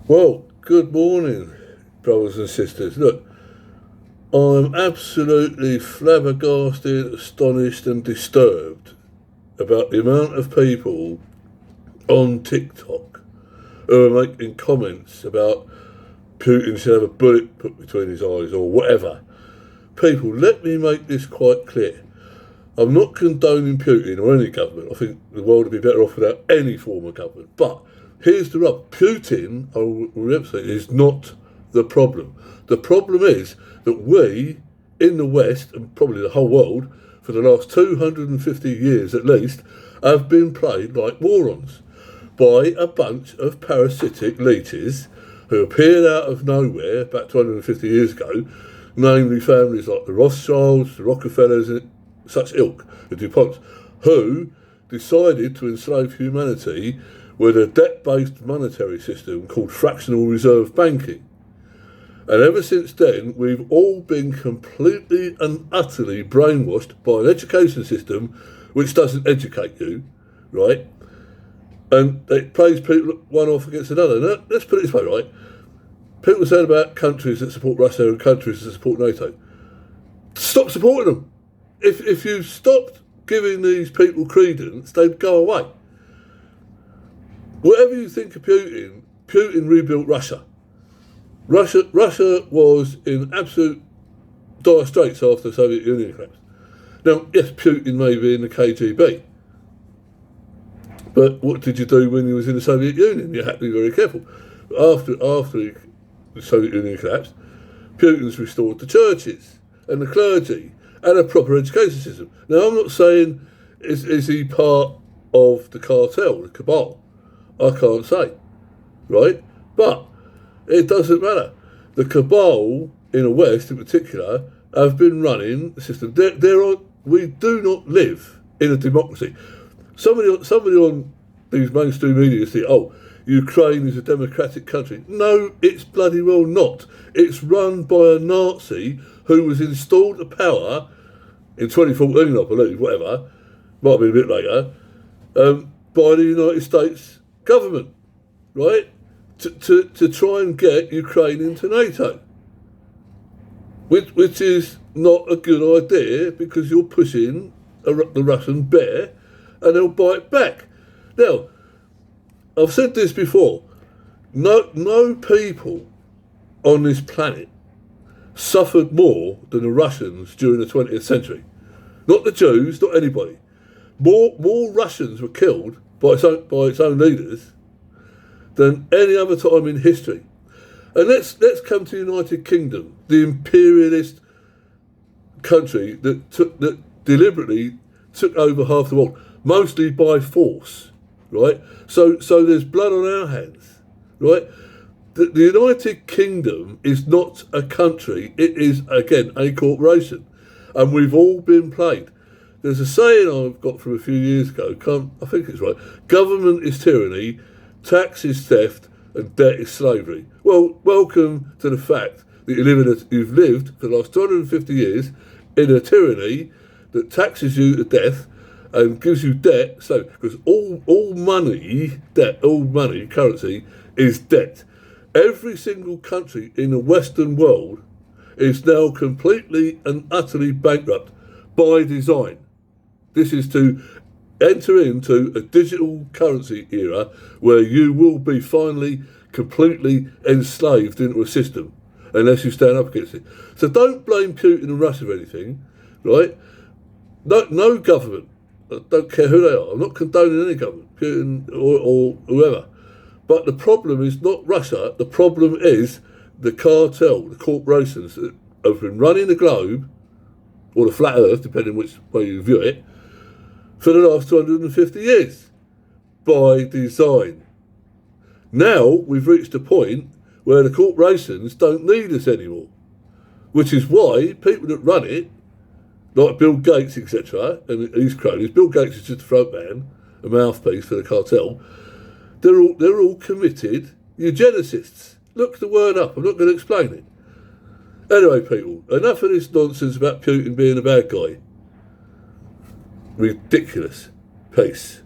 Well, good morning, brothers and sisters. Look, I'm absolutely flabbergasted, astonished, and disturbed about the amount of people on TikTok who are making comments about Putin should have a bullet put between his eyes or whatever. People, let me make this quite clear. I'm not condoning Putin or any government. I think the world would be better off without any form of government. But here's the rub. Putin, I will remember, is not the problem. The problem is that we, in the West, and probably the whole world, for the last 250 years at least, have been played like morons by a bunch of parasitic leeches who appeared out of nowhere about 250 years ago, namely families like the Rothschilds, the Rockefellers, and such ilk, the DuPonts, who decided to enslave humanity with a debt-based monetary system called fractional reserve banking. And ever since then, we've all been completely and utterly brainwashed by an education system which doesn't educate you, right? And it plays people one off against another. Now, let's put it this way, right? People are saying about countries that support Russia and countries that support NATO. Stop supporting them. If you stopped giving these people credence, they'd go away. Whatever you think of Putin, Putin rebuilt Russia. Russia was in absolute dire straits after the Soviet Union collapsed. Now, yes, Putin may be in the KGB, but what did you do when you was in the Soviet Union? You had to be very careful. After the Soviet Union collapsed, Putin's restored the churches and the clergy and a proper education system. Now, I'm not saying is he part of the cartel, the cabal. I can't say, right? But it doesn't matter. The cabal in the West, in particular, have been running the system. We do not live in a democracy. Somebody on these mainstream media say, "Oh, Ukraine is a democratic country." No, it's bloody well not. It's run by a Nazi who was installed to power in 2014, I believe, whatever, might be a bit later, by the United States government, right? To try and get Ukraine into NATO, which is not a good idea because you're pushing the Russian bear and they'll bite back. Now, I've said this before, no people on this planet suffered more than the Russians during the 20th century. Not the Jews, not anybody. More Russians were killed by its own leaders than any other time in history. And let's come to the United Kingdom, the imperialist country that deliberately took over half the world, mostly by force, right? So there's blood on our hands, right? The United Kingdom is not a country, it is, again, a corporation. And we've all been played. There's a saying I've got from a few years ago, I think it's right, government is tyranny, tax is theft, and debt is slavery. Well, welcome to the fact that you've lived for the last 250 years in a tyranny that taxes you to death and gives you debt, because all money, currency, is debt. Every single country in the Western world is now completely and utterly bankrupt by design. This is to enter into a digital currency era where you will be finally completely enslaved into a system unless you stand up against it. So don't blame Putin and Russia for anything, right? No government, I don't care who they are, I'm not condoning any government, Putin or whoever. But the problem is not Russia, the problem is the cartel, the corporations that have been running the globe, or the flat earth, depending which way you view it, for the last 250 years, by design. Now we've reached a point where the corporations don't need us anymore, which is why people that run it, like Bill Gates, etc., and his cronies, Bill Gates is just a front man, a mouthpiece for the cartel, they're all committed eugenicists. Look the word up, I'm not going to explain it. Anyway, people, enough of this nonsense about Putin being a bad guy. Ridiculous. Peace.